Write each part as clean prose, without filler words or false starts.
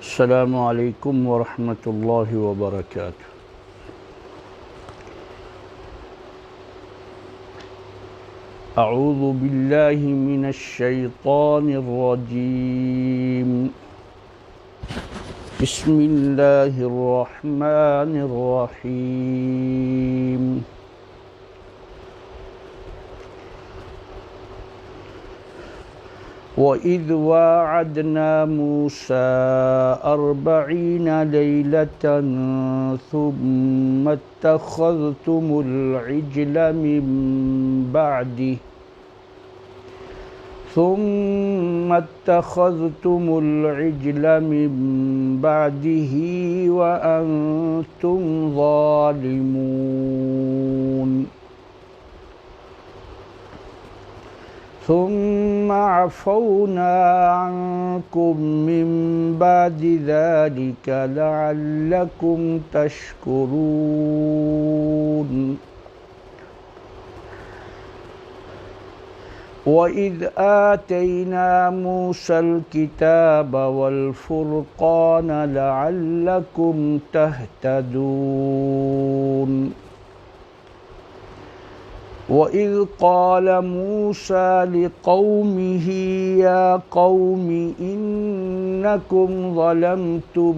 السلام علیکم ورحمۃ اللہ وبرکاتہ۔ اعوذ باللہ من الشیطان الرجیم، بسم اللہ الرحمن الرحیم۔ وَإِذْ وَاعَدْنَا مُوسَىٰ 40 لَيْلَةً ثُمَّ اتَّخَذْتُمُ الْعِجْلَ مِن بَعْدِهِ وَأَنْتُمْ ظَالِمُونَ، ثم عفونا عنكم من بعد ذلك لعلكم تشكرون۔ وَإِذْ آتَيْنَا مُوسَى الْكِتَابَ وَالْفُرْقَانَ لَعَلَّكُمْ تَهْتَدُونَ۔ وَإِذْ قَالَ مُوسَى لِقَوْمِهِ يَا قَوْمِ إِنَّكُمْ ظَلَمْتُمْ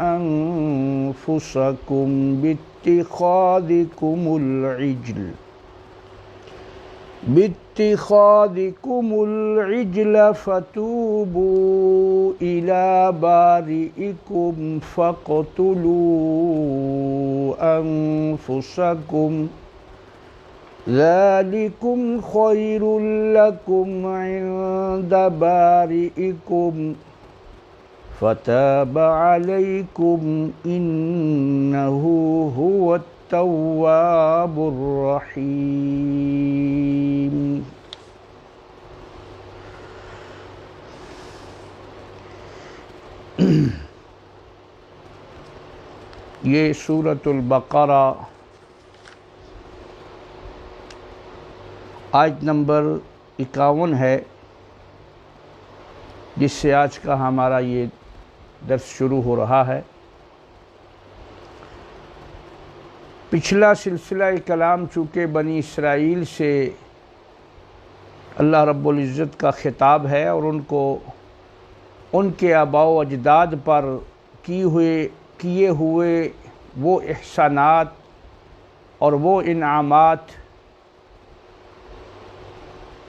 أَنفُسَكُمْ باتخاذكم العجل فتوبوا إلى بارئكم فاقتلوا أنفسكم ذلكم خير لكم عند بارئكم فتاب عليكم إنه هو التواب الرحیم۔ یہ سورۃ البقرہ آیت نمبر 51 ہے، جس سے آج کا ہمارا یہ درس شروع ہو رہا ہے۔ پچھلا سلسلہ کلام چونکہ بنی اسرائیل سے اللہ رب العزت کا خطاب ہے اور ان کو ان کے آباء و اجداد پر کیے ہوئے وہ احسانات اور وہ انعامات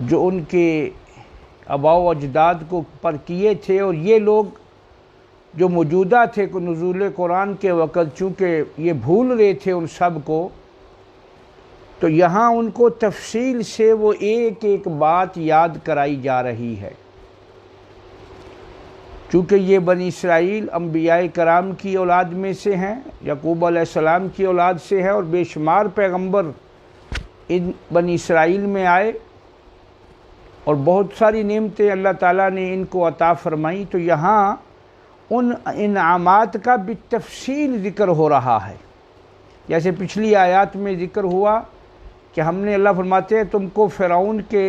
جو ان کے آباء و اجداد کو پر کیے تھے، اور یہ لوگ جو موجودہ تھے کہ نزول قرآن کے وقت چونکہ یہ بھول رہے تھے ان سب کو، تو یہاں ان کو تفصیل سے وہ ایک ایک بات یاد کرائی جا رہی ہے۔ چونکہ یہ بنی اسرائیل انبیاء کرام کی اولاد میں سے ہیں، یعقوب علیہ السلام کی اولاد سے ہے، اور بے شمار پیغمبر ان بنی اسرائیل میں آئے اور بہت ساری نعمتیں اللہ تعالیٰ نے ان کو عطا فرمائیں، تو یہاں ان انعامات کا بالتفصیل ذکر ہو رہا ہے۔ جیسے پچھلی آیات میں ذکر ہوا کہ ہم نے، اللہ فرماتے ہیں، تم کو فرعون کے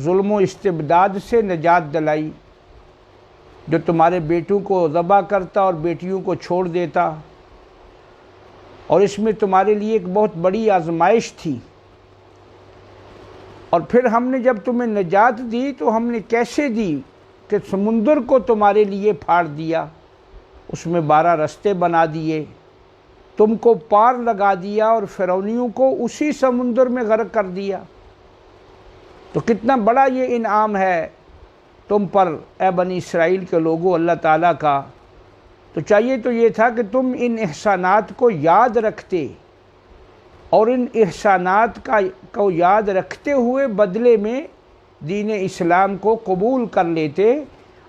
ظلم و استبداد سے نجات دلائی، جو تمہارے بیٹوں کو ذبح کرتا اور بیٹیوں کو چھوڑ دیتا، اور اس میں تمہارے لیے ایک بہت بڑی آزمائش تھی، اور پھر ہم نے جب تمہیں نجات دی تو ہم نے کیسے دی کہ سمندر کو تمہارے لیے پھاڑ دیا، اس میں 12 رستے بنا دیے، تم کو پار لگا دیا اور فرعونیوں کو اسی سمندر میں غرق کر دیا۔ تو کتنا بڑا یہ انعام ہے تم پر اے بنی اسرائیل کے لوگوں اللہ تعالیٰ کا۔ تو چاہیے تو یہ تھا کہ تم ان احسانات کو یاد رکھتے، اور ان احسانات کو یاد رکھتے ہوئے بدلے میں دین اسلام کو قبول کر لیتے،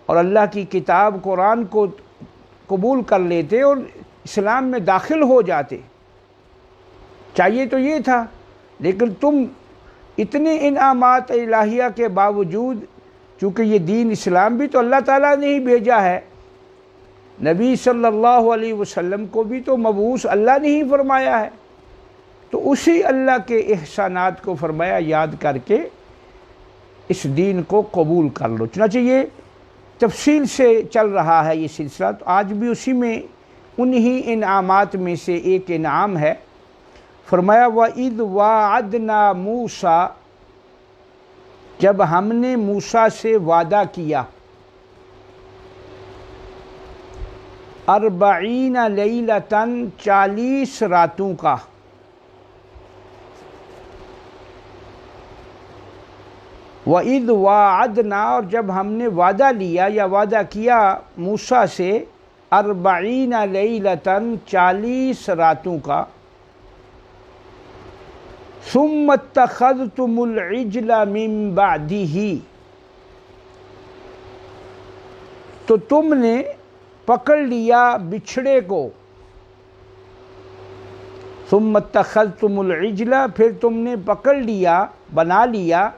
اور اللہ کی کتاب قرآن کو قبول کر لیتے اور اسلام میں داخل ہو جاتے۔ چاہیے تو یہ تھا، لیکن تم اتنے انعامات الہیہ کے باوجود چونکہ یہ دین اسلام بھی تو اللہ تعالیٰ نے ہی بھیجا ہے، نبی صلی اللہ علیہ وسلم کو بھی تو مبعوث اللہ نے ہی فرمایا ہے، تو اسی اللہ کے احسانات کو فرمایا یاد کر کے اس دین کو قبول کر لو۔ چنانچہ یہ تفصیل سے چل رہا ہے یہ سلسلہ، تو آج بھی اسی میں انہی انعامات میں سے ایک انعام ہے۔ فرمایا وَإِذْ وَعَدْنَا مُوسَىٰ، جب ہم نے موسیٰ سے وعدہ کیا، 40 لیلۃً 40 راتوں کا، وَإِذْ وَعَدْنَا، اور جب ہم نے وعدہ لیا یا وعدہ کیا موسیٰ سے 40 لیلۃً 40 راتوں کا، ثُمَّ اتَّخَذْتُمُ الْعِجْلَ مِن بَعْدِهِ، تو تم نے پکڑ لیا بچھڑے کو، ثُمَّ اتَّخَذْتُمُ الْعِجْلَ، پھر تم نے پکڑ لیا، بنا لیا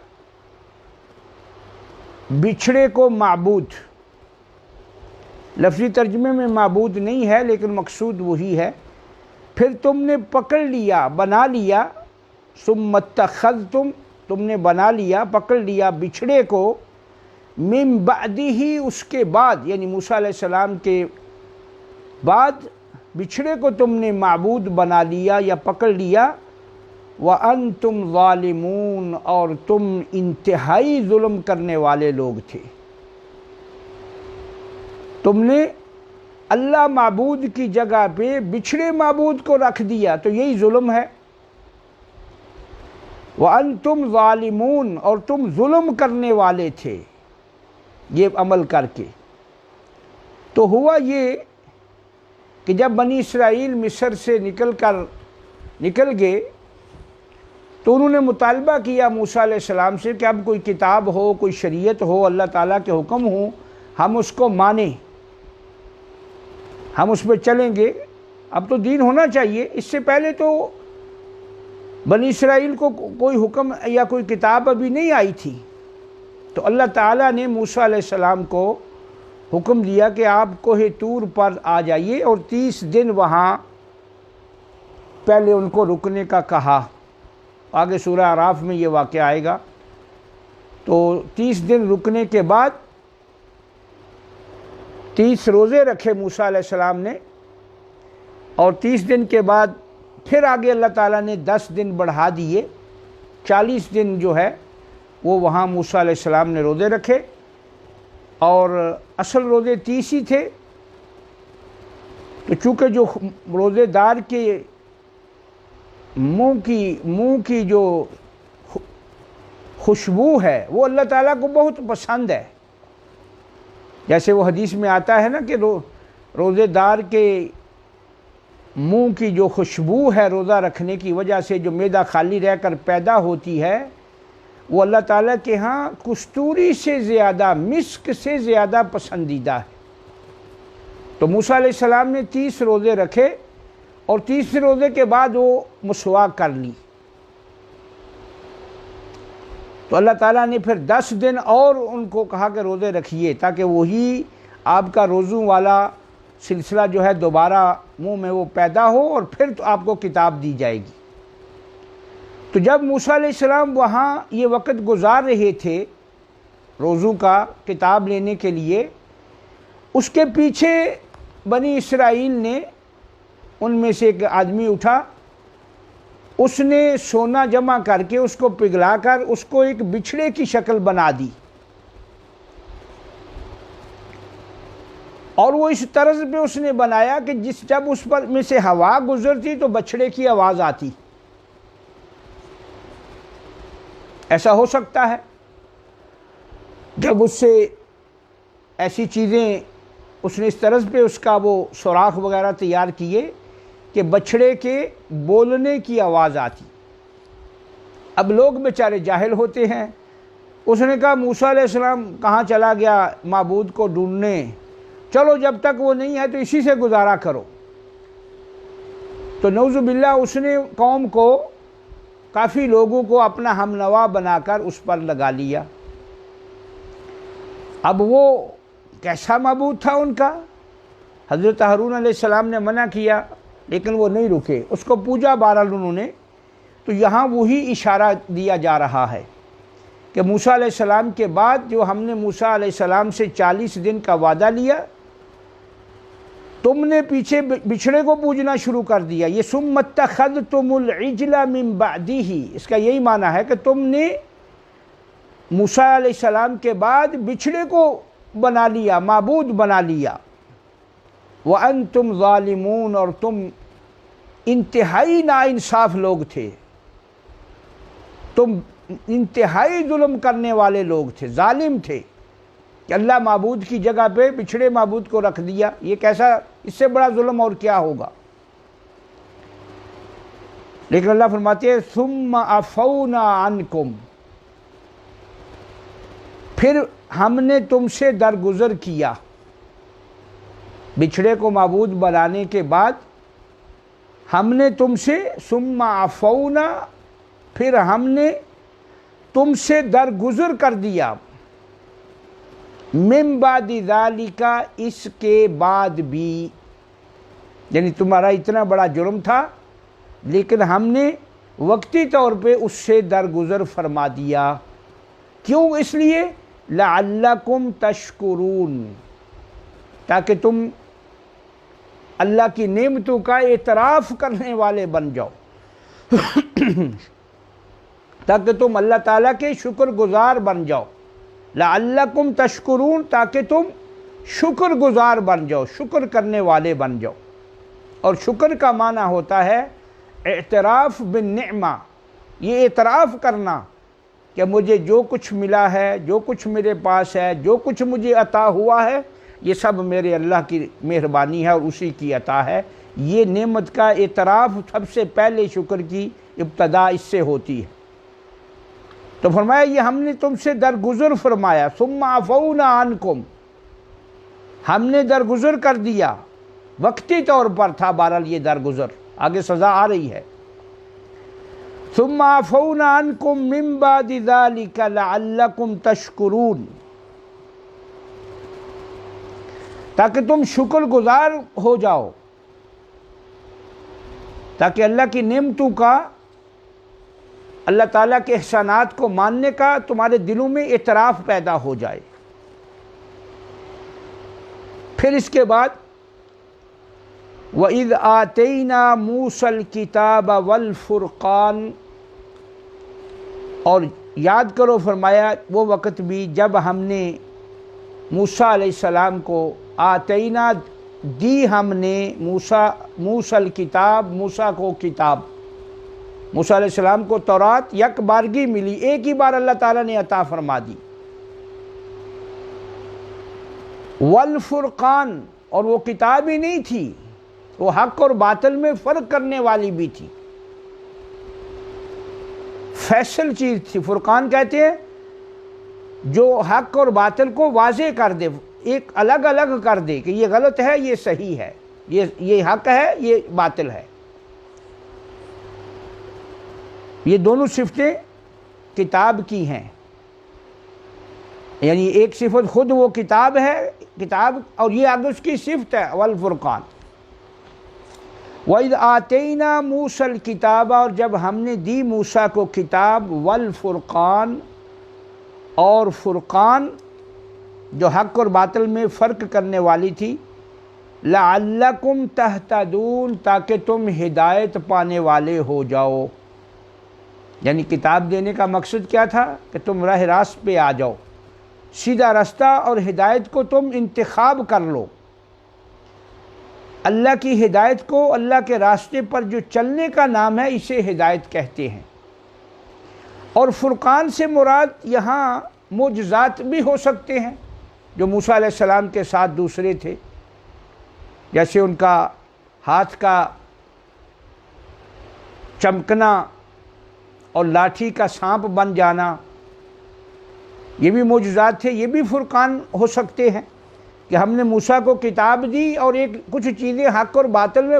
بچھڑے کو معبود۔ لفظی ترجمے میں معبود نہیں ہے لیکن مقصود وہی ہے، پھر تم نے پکڑ لیا، بنا لیا، ثم اتخذتم، تم نے بنا لیا، پکڑ لیا بچھڑے کو، من بعدہ، اس کے بعد، یعنی موسیٰ علیہ السلام کے بعد بچھڑے کو تم نے معبود بنا لیا یا پکڑ لیا، وَأَنْتُمْ ظَالِمُونَ، اور تم انتہائی ظلم کرنے والے لوگ تھے۔ تم نے اللہ معبود کی جگہ پہ بچھڑے معبود کو رکھ دیا، تو یہی ظلم ہے۔ وَأَنْتُمْ ظَالِمُونَ، اور تم ظلم کرنے والے تھے یہ عمل کر کے۔ تو ہوا یہ کہ جب بنی اسرائیل مصر سے نکل گئے تو انہوں نے مطالبہ کیا موسیٰ علیہ السلام سے کہ اب کوئی کتاب ہو، کوئی شریعت ہو، اللہ تعالیٰ کے حکم ہوں، ہم اس کو مانیں، ہم اس پہ چلیں گے۔ اب تو دین ہونا چاہیے۔ اس سے پہلے تو بنی اسرائیل کو کوئی حکم یا کوئی کتاب ابھی نہیں آئی تھی، تو اللہ تعالیٰ نے موسیٰ علیہ السلام کو حکم دیا کہ آپ کوہ طور پر آ جائیے، اور 30 دن وہاں پہلے ان کو رکنے کا کہا۔ آگے سورہ اعراف میں یہ واقعہ آئے گا۔ تو 30 دن رکنے کے بعد 30 روزے رکھے موسیٰ علیہ السلام نے، اور 30 دن کے بعد پھر آگے اللہ تعالیٰ نے 10 دن بڑھا دیے، 40 دن جو ہے وہ وہاں موسیٰ علیہ السلام نے روزے رکھے، اور اصل روزے 30 ہی تھے۔ تو چونکہ جو روزے دار کے منہ کی جو خوشبو ہے وہ اللہ تعالیٰ کو بہت پسند ہے، جیسے وہ حدیث میں آتا ہے نا کہ روزے دار کے منہ کی جو خوشبو ہے روزہ رکھنے کی وجہ سے جو معدہ خالی رہ کر پیدا ہوتی ہے، وہ اللہ تعالیٰ کے ہاں کستوری سے زیادہ، مسک سے زیادہ پسندیدہ ہے۔ تو موسیٰ علیہ السلام نے 30 روزے رکھے، اور 30 روزے کے بعد وہ مسواک کر لی۔ تو اللہ تعالیٰ نے پھر 10 دن اور ان کو کہا کہ روزے رکھیے، تاکہ وہی آپ کا روزوں والا سلسلہ جو ہے دوبارہ منہ میں وہ پیدا ہو، اور پھر تو آپ کو کتاب دی جائے گی۔ تو جب موسیٰ علیہ السلام وہاں یہ وقت گزار رہے تھے روزوں کا کتاب لینے کے لیے، اس کے پیچھے بنی اسرائیل نے، ان میں سے ایک آدمی اٹھا، اس نے سونا جمع کر کے اس کو پگھلا کر اس کو ایک بچھڑے کی شکل بنا دی، اور وہ اس طرز پہ اس نے بنایا کہ جب اس پر میں سے ہوا گزرتی تو بچھڑے کی آواز آتی۔ ایسا ہو سکتا ہے جب اس سے ایسی چیزیں اس نے اس طرز پہ اس کا وہ سوراخ وغیرہ تیار کیے کہ بچھڑے کے بولنے کی آواز آتی۔ اب لوگ بیچارے جاہل ہوتے ہیں، اس نے کہا موسیٰ علیہ السلام کہاں چلا گیا معبود کو ڈھونڈنے، چلو جب تک وہ نہیں ہے تو اسی سے گزارا کرو۔ تو نعوذ باللہ اس نے قوم کو، کافی لوگوں کو اپنا ہم نوا بنا کر اس پر لگا لیا۔ اب وہ کیسا معبود تھا ان کا؟ حضرت ہارون علیہ السلام نے منع کیا لیکن وہ نہیں رکے، اس کو پوجا بہرحال انہوں نے۔ تو یہاں وہی اشارہ دیا جا رہا ہے کہ موسیٰ علیہ السلام کے بعد جو ہم نے موسیٰ علیہ السلام سے 40 دن کا وعدہ لیا، تم نے پیچھے بچھڑے کو پوجنا شروع کر دیا۔ یہ ثم اتخذتم العجل من بعدہ، اس کا یہی معنی ہے کہ تم نے موسیٰ علیہ السلام کے بعد بچھڑے کو بنا لیا، معبود بنا لیا۔ وَأَنْتُمْ ظَالِمُونَ، اور تم انتہائی ناانصاف لوگ تھے، تم انتہائی ظلم کرنے والے لوگ تھے، ظالم تھے کہ اللہ معبود کی جگہ پہ بچھڑے معبود کو رکھ دیا۔ یہ کیسا، اس سے بڑا ظلم اور کیا ہوگا؟ لیکن اللہ فرماتے ہیں ثم عفونا عنکم، پھر ہم نے تم سے درگزر کیا۔ بچھڑے کو معبود بنانے کے بعد ہم نے تم سے، ثم عفونا، پھر ہم نے تم سے درگزر کر دیا، من بعد ذالک، اس کے بعد بھی، یعنی تمہارا اتنا بڑا جرم تھا لیکن ہم نے وقتی طور پہ اس سے درگزر فرما دیا۔ کیوں؟ اس لیے لعلکم تشکرون، تاکہ تم اللہ کی نعمتوں کا اعتراف کرنے والے بن جاؤ، تاکہ تم اللہ تعالیٰ کے شکر گزار بن جاؤ۔ لعلکم تشکرون، تاکہ تم شکر گزار بن جاؤ، شکر کرنے والے بن جاؤ۔ اور شکر کا معنی ہوتا ہے اعتراف بالنعمہ، یہ اعتراف کرنا کہ مجھے جو کچھ ملا ہے، جو کچھ میرے پاس ہے، جو کچھ مجھے عطا ہوا ہے، یہ سب میرے اللہ کی مہربانی ہے اور اسی کی عطا ہے۔ یہ نعمت کا اعتراف سب سے پہلے شکر کی ابتدا اس سے ہوتی ہے۔ تو فرمایا یہ ہم نے تم سے درگزر فرمایا، ثم عفونا عنکم، ہم نے درگزر کر دیا، وقتی طور پر تھا بہرحال یہ درگزر، آگے سزا آ رہی ہے۔ ثم عفونا عنکم من بعد ذلک لعلکم تشکرون، تاکہ تم شکر گزار ہو جاؤ، تاکہ اللہ کی نعمتوں کا، اللہ تعالیٰ کے احسانات کو ماننے کا تمہارے دلوں میں اعتراف پیدا ہو جائے۔ پھر اس کے بعد وَإِذْ آتَيْنَا مُوسَى الْكِتَابَ وَالْفُرْقَانَ، اور یاد کرو فرمایا وہ وقت بھی جب ہم نے موسیٰ علیہ السلام کو، آتینا دی ہم نے، موسیٰ الکتاب، موسیٰ کو کتاب، موسیٰ علیہ السلام کو تورات یک بارگی ملی، ایک ہی بار اللہ تعالیٰ نے عطا فرما دی۔ والفرقان، اور وہ کتاب ہی نہیں تھی، وہ حق اور باطل میں فرق کرنے والی بھی تھی، فیصل چیز تھی۔ فرقان کہتے ہیں جو حق اور باطل کو واضح کر دے، ایک الگ الگ کر دے کہ یہ غلط ہے، یہ صحیح ہے، یہ حق ہے، یہ باطل ہے۔ یہ دونوں صفتیں کتاب کی ہیں، یعنی ایک صفت خود وہ کتاب ہے، کتاب، اور یہ آگے اس کی صفت ہے والفرقان۔ وَإِذْ آتَيْنَا مُوسَى الْكِتَابَ، اور جب ہم نے دی موسیٰ کو کتاب، والفرقان، اور فرقان جو حق اور باطل میں فرق کرنے والی تھی، لَعَلَّكُمْ تَهْتَدُونَ، تاکہ تم ہدایت پانے والے ہو جاؤ۔ یعنی کتاب دینے کا مقصد کیا تھا کہ تم راہ راست پہ آ جاؤ، سیدھا راستہ اور ہدایت کو تم انتخاب کر لو۔ اللہ کی ہدایت کو، اللہ کے راستے پر جو چلنے کا نام ہے، اسے ہدایت کہتے ہیں۔ اور فرقان سے مراد یہاں معجزات بھی ہو سکتے ہیں جو موسیٰ علیہ السلام کے ساتھ دوسرے تھے، جیسے ان کا ہاتھ کا چمکنا اور لاٹھی کا سانپ بن جانا، یہ بھی معجزات تھے۔ یہ بھی فرقان ہو سکتے ہیں کہ ہم نے موسیٰ کو کتاب دی اور ایک کچھ چیزیں حق اور باطل میں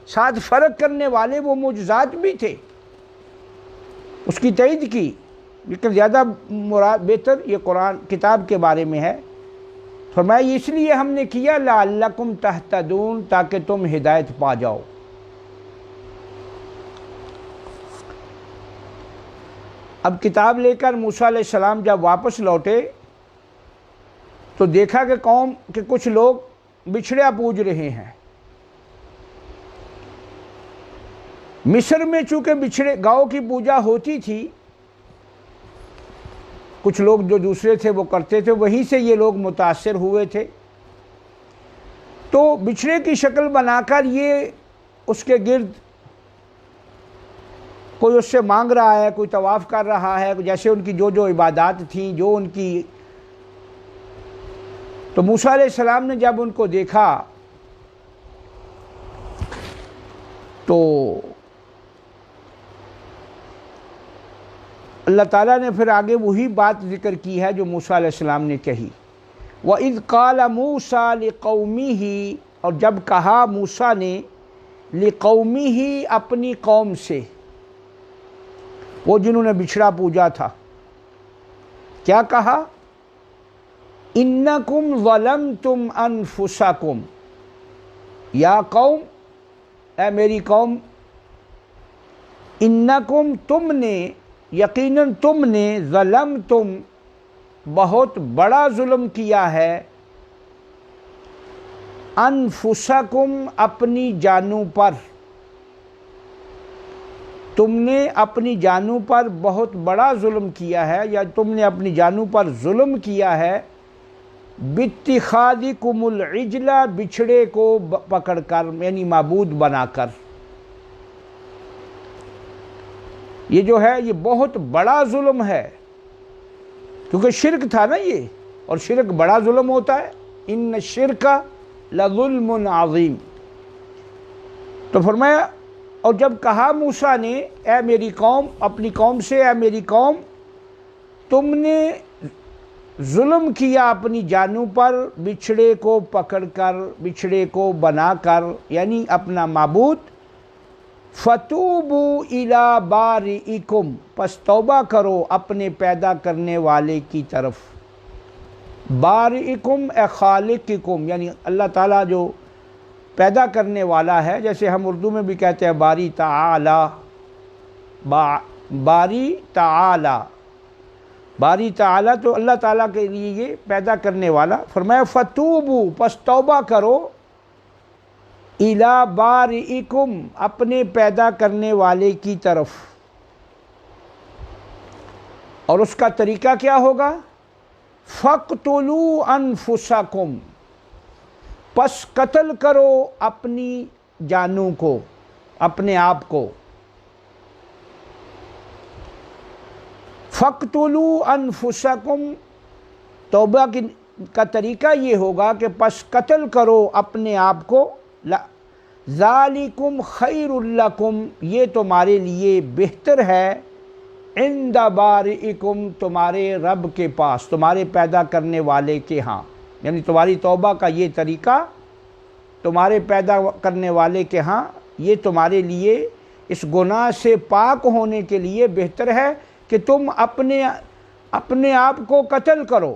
ساتھ فرق کرنے والے وہ معجزات بھی تھے، اس کی تائید کی۔ لیکن زیادہ مراد بہتر یہ قرآن کتاب کے بارے میں ہے فرمایا اس لیے ہم نے کیا لعلکم تہتدون، تاکہ تم ہدایت پا جاؤ۔ اب کتاب لے کر موسیٰ علیہ السلام جب واپس لوٹے تو دیکھا کہ قوم کے کچھ لوگ بچھڑیا پوج رہے ہیں۔ مصر میں چونکہ بچھڑے گاؤں کی پوجا ہوتی تھی، کچھ لوگ جو دوسرے تھے وہ کرتے تھے، وہیں سے یہ لوگ متاثر ہوئے تھے، تو بچھڑے کی شکل بنا کر یہ اس کے گرد کوئی اس سے مانگ رہا ہے، کوئی طواف کر رہا ہے، جیسے ان کی جو عبادات تھیں، جو ان کی۔ تو موسیٰ علیہ السلام نے جب ان کو دیکھا تو اللہ تعالیٰ نے پھر آگے وہی بات ذکر کی ہے جو موسیٰ علیہ السلام نے کہی۔ وَإِذْ قَالَ مُوسَىٰ لِقَوْمِهِ، اور جب کہا موسیٰ نے لِقَوْمِهِ، اپنی قوم سے، وہ جنہوں نے بچھڑا پوجا تھا، کیا کہا؟ اِنَّكُمْ ظَلَمْتُمْ أَنفُسَكُمْ، یا قوم، اے میری قوم، اِنَّكُمْ، تم نے، یقیناً تم نے، ظلمتم، بہت بڑا ظلم کیا ہے، انفسکم، اپنی جانوں پر، تم نے اپنی جانوں پر بہت بڑا ظلم کیا ہے، یا تم نے اپنی جانوں پر ظلم کیا ہے، باتخاذکم العجل، بچھڑے کو پکڑ کر، یعنی معبود بنا کر۔ یہ جو ہے یہ بہت بڑا ظلم ہے، کیونکہ شرک تھا نا یہ، اور شرک بڑا ظلم ہوتا ہے، ان الشرک لظلم عظیم۔ تو فرمایا، اور جب کہا موسیٰ نے اے میری قوم، اپنی قوم سے، اے میری قوم، تم نے ظلم کیا اپنی جانوں پر، بچھڑے کو پکڑ کر، بچھڑے کو بنا کر، یعنی اپنا معبود، فَتُوبُوا إِلَىٰ بَارِئِكُمْ، پس توبہ کرو اپنے پیدا کرنے والے کی طرف۔ بارئکم اے خالقکم، یعنی اللہ تعالیٰ جو پیدا کرنے والا ہے، جیسے ہم اردو میں بھی کہتے ہیں باری تعالی، باری تعالی، باری تعالی، تو اللہ تعالیٰ کے لیے یہ پیدا کرنے والا۔ فرمایا فتوبو، پس توبہ کرو، الی بارئکم، اپنے پیدا کرنے والے کی طرف۔ اور اس کا طریقہ کیا ہوگا؟ فَاقْتُلُوا أَنفُسَكُمْ، پس قتل کرو اپنی جانوں کو، اپنے آپ کو۔ فَاقْتُلُوا أَنفُسَكُمْ، توبہ کا طریقہ یہ ہوگا کہ پس قتل کرو اپنے آپ کو، ذَلِكُمْ خَيْرٌ لَكُمْ، یہ تمہارے لیے بہتر ہے، عند بارئکم، تمہارے رب کے پاس، تمہارے پیدا کرنے والے کے ہاں، یعنی تمہاری توبہ کا یہ طریقہ تمہارے پیدا کرنے والے کے ہاں، یہ تمہارے لیے اس گناہ سے پاک ہونے کے لیے بہتر ہے کہ تم اپنے آپ کو قتل کرو۔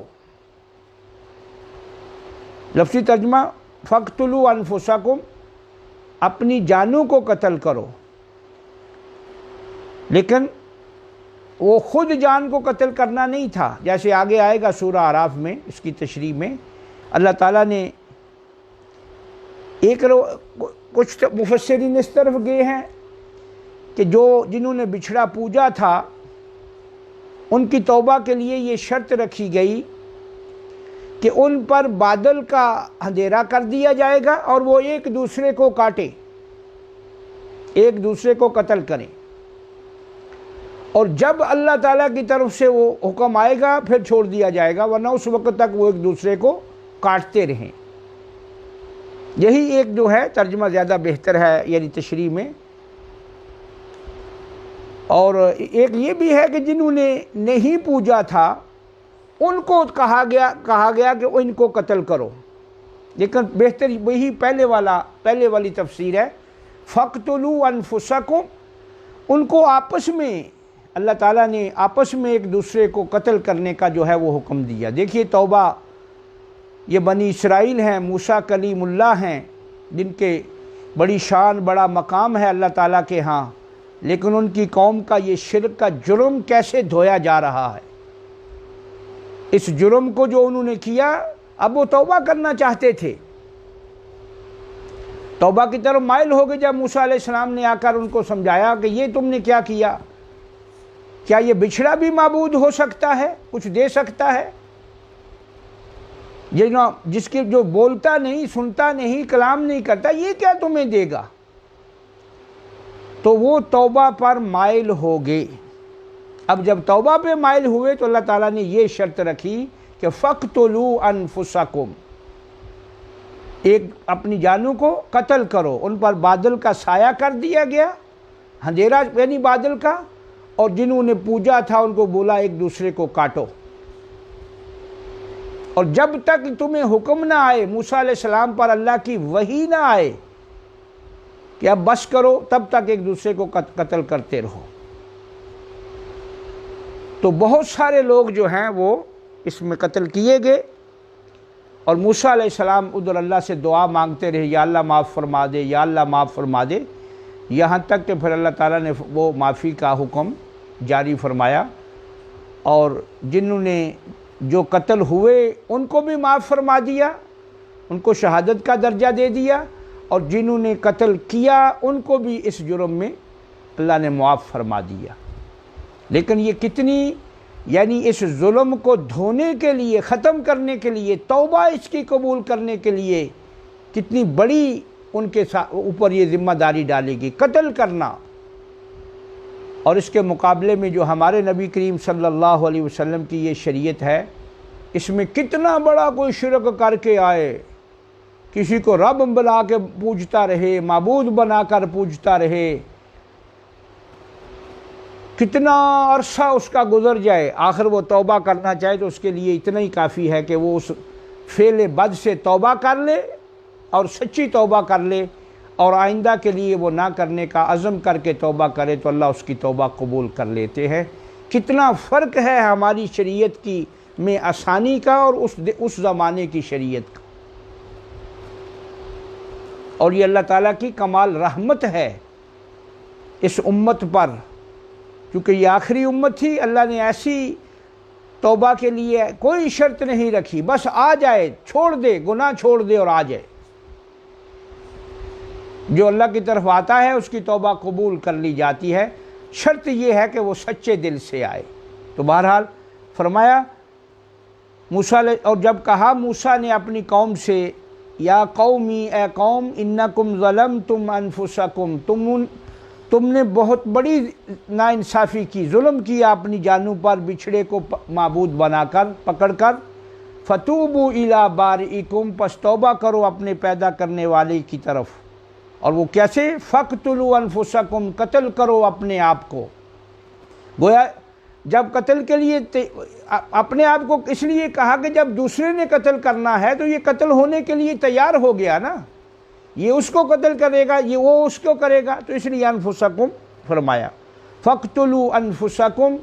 لفظی ترجمہ فَاقْتُلُوا أَنفُسَكُمْ، اپنی جانوں کو قتل کرو، لیکن وہ خود جان کو قتل کرنا نہیں تھا، جیسے آگے آئے گا سورہ اعراف میں، اس کی تشریح میں اللہ تعالیٰ نے کچھ مفسرین اس طرف گئے ہیں کہ جنہوں نے بچھڑا پوجا تھا ان کی توبہ کے لیے یہ شرط رکھی گئی کہ ان پر بادل کا اندھیرا کر دیا جائے گا اور وہ ایک دوسرے کو کاٹے، ایک دوسرے کو قتل کریں، اور جب اللہ تعالیٰ کی طرف سے وہ حکم آئے گا پھر چھوڑ دیا جائے گا، ورنہ اس وقت تک وہ ایک دوسرے کو کاٹتے رہیں۔ یہی ایک جو ہے ترجمہ زیادہ بہتر ہے، یعنی تشریح میں۔ اور ایک یہ بھی ہے کہ جنہوں نے نہیں پوجا تھا ان کو کہا گیا کہ ان کو قتل کرو، لیکن بہتر وہی پہلے والی تفسیر ہے، فَاقْتُلُوا أَنفُسَكُمْ، ان کو آپس میں اللہ تعالیٰ نے آپس میں ایک دوسرے کو قتل کرنے کا جو ہے وہ حکم دیا۔ دیکھیے توبہ یہ بنی اسرائیل ہیں، موسیٰ کلیم اللہ ہیں، جن کے بڑی شان بڑا مقام ہے اللہ تعالیٰ کے ہاں، لیکن ان کی قوم کا یہ شرک کا جرم کیسے دھویا جا رہا ہے۔ اس جرم کو جو انہوں نے کیا، اب وہ توبہ کرنا چاہتے تھے، توبہ کی طرف مائل ہو گئے۔ جب موسیٰ علیہ السلام نے آ کر ان کو سمجھایا کہ یہ تم نے کیا کیا، کیا یہ بچھڑا بھی معبود ہو سکتا ہے، کچھ دے سکتا ہے؟ جس کی جو بولتا نہیں، سنتا نہیں، کلام نہیں کرتا، یہ کیا تمہیں دے گا؟ تو وہ توبہ پر مائل ہو گئے۔ اب جب توبہ پہ مائل ہوئے تو اللہ تعالیٰ نے یہ شرط رکھی کہ فَقْتُلُوا أَنفُسَكُمْ، ایک اپنی جانوں کو قتل کرو۔ ان پر بادل کا سایہ کر دیا گیا، اندھیرا یعنی بادل کا، اور جنہوں نے پوجا تھا ان کو بولا ایک دوسرے کو کاٹو۔ اور جب تک تمہیں حکم نہ آئے، موسیٰ علیہ السلام پر اللہ کی وحی نہ آئے کہ اب بس کرو، تب تک ایک دوسرے کو قتل کرتے رہو۔ تو بہت سارے لوگ جو ہیں وہ اس میں قتل کیے گئے، اور موسیٰ علیہ السلام ادھر اللہ سے دعا مانگتے رہے، یا اللہ معاف فرما دے، یا اللہ معاف فرما دے، یہاں تک کہ پھر اللہ تعالیٰ نے وہ معافی کا حکم جاری فرمایا، اور جنہوں نے جو قتل ہوئے ان کو بھی معاف فرما دیا، ان کو شہادت کا درجہ دے دیا، اور جنہوں نے قتل کیا ان کو بھی اس جرم میں اللہ نے معاف فرما دیا۔ لیکن یہ کتنی، یعنی اس ظلم کو دھونے کے لیے، ختم کرنے کے لیے، توبہ اس کی قبول کرنے کے لیے کتنی بڑی ان کے اوپر یہ ذمہ داری ڈالے گی، قتل کرنا۔ اور اس کے مقابلے میں جو ہمارے نبی کریم صلی اللہ علیہ وسلم کی یہ شریعت ہے، اس میں کتنا بڑا کوئی شرک کر کے آئے، کسی کو رب بنا کے پوجتا رہے، معبود بنا کر پوجتا رہے، کتنا عرصہ اس کا گزر جائے، آخر وہ توبہ کرنا چاہے تو اس کے لیے اتنا ہی کافی ہے کہ وہ اس فعل بد سے توبہ کر لے، اور سچی توبہ کر لے، اور آئندہ کے لیے وہ نہ کرنے کا عزم کر کے توبہ کرے تو اللہ اس کی توبہ قبول کر لیتے ہیں۔ کتنا فرق ہے ہماری شریعت کی میں آسانی کا اور اس زمانے کی شریعت کا۔ اور یہ اللہ تعالیٰ کی کمال رحمت ہے اس امت پر، کیونکہ یہ آخری امت تھی، اللہ نے ایسی توبہ کے لیے کوئی شرط نہیں رکھی، بس آ جائے، چھوڑ دے، گناہ چھوڑ دے اور آ جائے۔ جو اللہ کی طرف آتا ہے اس کی توبہ قبول کر لی جاتی ہے، شرط یہ ہے کہ وہ سچے دل سے آئے۔ تو بہرحال فرمایا موسیٰ، اور جب کہا موسیٰ نے اپنی قوم سے، یا قومی، اے قوم، انکم ظلمتم انفسکم، تم نے بہت بڑی ناانصافی کی، ظلم کیا اپنی جانوں پر، بچھڑے کو معبود بنا کر، پکڑ کر، فتوبوا الی بارئکم، پس توبہ کرو اپنے پیدا کرنے والے کی طرف۔ اور وہ کیسے؟ فقتلوا انفسکم، قتل کرو اپنے آپ کو۔ گویا جب قتل کے لیے اپنے آپ کو اس لیے کہا کہ جب دوسرے نے قتل کرنا ہے تو یہ قتل ہونے کے لیے تیار ہو گیا نا، یہ اس کو قتل کرے گا، یہ وہ اس کو کرے گا، تو اس لیے انفسکم فرمایا۔ فقتلوا انفسکم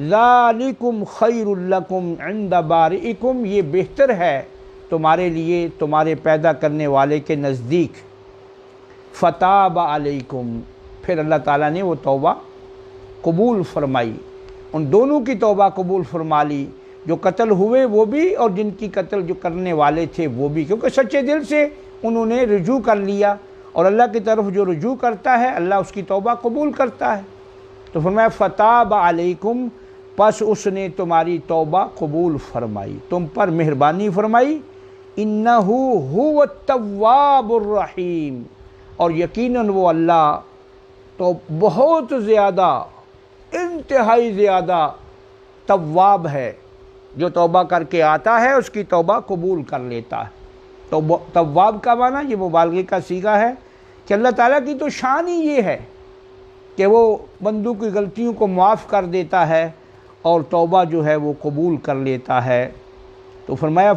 ذالکم خیر لکم عند بارئکم، یہ بہتر ہے تمہارے لیے تمہارے پیدا کرنے والے کے نزدیک۔ فتاب علیکم، پھر اللہ تعالیٰ نے وہ توبہ قبول فرمائی، ان دونوں کی توبہ قبول فرما لی، جو قتل ہوئے وہ بھی اور جن کی قتل جو کرنے والے تھے وہ بھی، کیونکہ سچے دل سے انہوں نے رجوع کر لیا، اور اللہ کی طرف جو رجوع کرتا ہے اللہ اس کی توبہ قبول کرتا ہے۔ تو فرمایا فتاب علیکم، پس اس نے تمہاری توبہ قبول فرمائی، تم پر مہربانی فرمائی، انہ هو التواب الرحیم، اور یقیناً وہ اللہ تو بہت زیادہ، انتہائی زیادہ تواب ہے، جو توبہ کر کے آتا ہے اس کی توبہ قبول کر لیتا ہے۔ تو تواب کا معنی یہ مبالغے کا صیغہ ہے کہ اللہ تعالیٰ کی تو شان ہی یہ ہے کہ وہ بندوں کی غلطیوں کو معاف کر دیتا ہے اور توبہ جو ہے وہ قبول کر لیتا ہے۔ تو فرمایا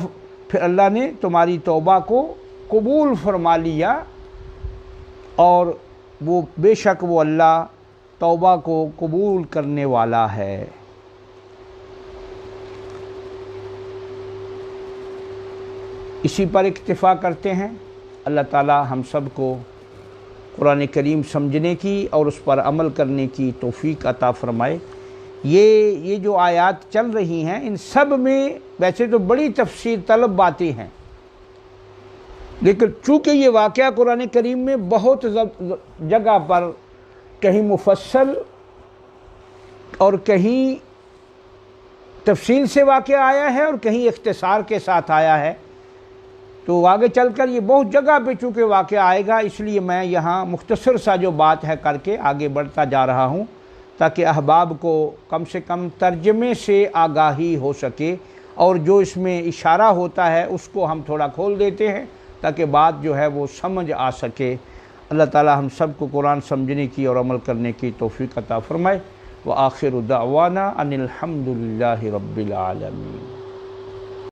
پھر اللہ نے تمہاری توبہ کو قبول فرما لیا، اور وہ بے شک وہ اللہ توبہ کو قبول کرنے والا ہے۔ اسی پر اکتفا کرتے ہیں۔ اللہ تعالی ہم سب کو قرآن کریم سمجھنے کی اور اس پر عمل کرنے کی توفیق عطا فرمائے۔ یہ جو آیات چل رہی ہیں ان سب میں ویسے تو بڑی تفسیر طلب باتیں ہیں، لیکن چونکہ یہ واقعہ قرآن کریم میں بہت جگہ پر کہیں مفصل اور کہیں تفصیل سے واقعہ آیا ہے اور کہیں اختصار کے ساتھ آیا ہے، تو آگے چل کر یہ بہت جگہ پہ چونکہ واقعہ آئے گا، اس لیے میں یہاں مختصر سا جو بات ہے کر کے آگے بڑھتا جا رہا ہوں تاکہ احباب کو کم سے کم ترجمے سے آگاہی ہو سکے، اور جو اس میں اشارہ ہوتا ہے اس کو ہم تھوڑا کھول دیتے ہیں تاکہ بات جو ہے وہ سمجھ آ سکے۔ اللہ تعالی ہم سب کو قرآن سمجھنے کی اور عمل کرنے کی توفیق عطا فرمائے۔ وآخر دعوانا ان الحمد للہ رب العالمین۔